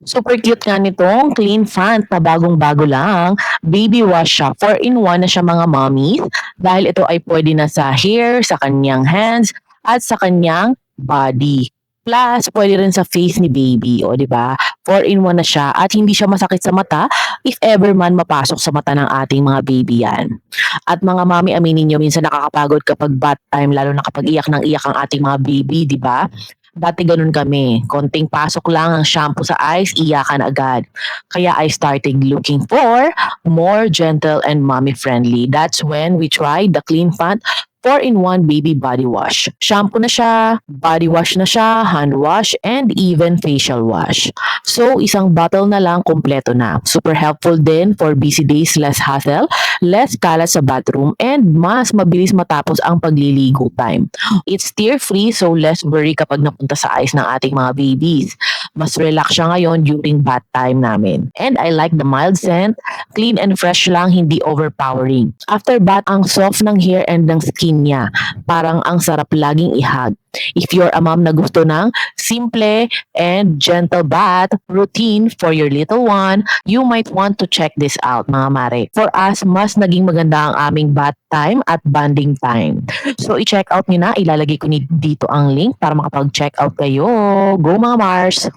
Super cute nga nitong Clean Front na bagong-bago lang. Baby wash siya. 4-in-1 na siya mga mommies dahil ito ay pwede na sa hair, sa kanyang hands, at sa kanyang body. Plus, pwede rin sa face ni baby. O, di ba? 4-in-1 na siya at hindi siya masakit sa mata if ever man mapasok sa mata ng ating mga baby yan. At mga mami, aminin nyo, minsan nakakapagod kapag bath time, lalo na kapag iyak ng iyak ang ating mga baby, di ba? Dati ganun kami. Konting pasok lang ang shampoo sa eyes, iyakan agad. Kaya I started looking for more gentle and mommy friendly. That's when we tried the Clean Font 4-in-1 baby body wash. Shampoo na siya, body wash na siya, hand wash, and even facial wash. So, isang bottle na lang kompleto na. Super helpful din for busy days, less hassle, less kalat sa bathroom, and mas mabilis matapos ang pagliligo time. It's tear-free so less worry kapag napunta sa eyes ng ating mga babies. Mas relax siya ngayon during bath time namin. And I like the mild scent, clean and fresh lang, hindi overpowering. After bath, ang soft ng hair and ng skin niya. Parang ang sarap laging ihag. If you're a mom na gusto ng simple and gentle bath routine for your little one, you might want to check this out mga mare. For us, mas naging maganda ang aming bath time at bonding time. So, i-check out nyo na. Ilalagay ko dito ang link para makapag-check out kayo. Go mga Mars!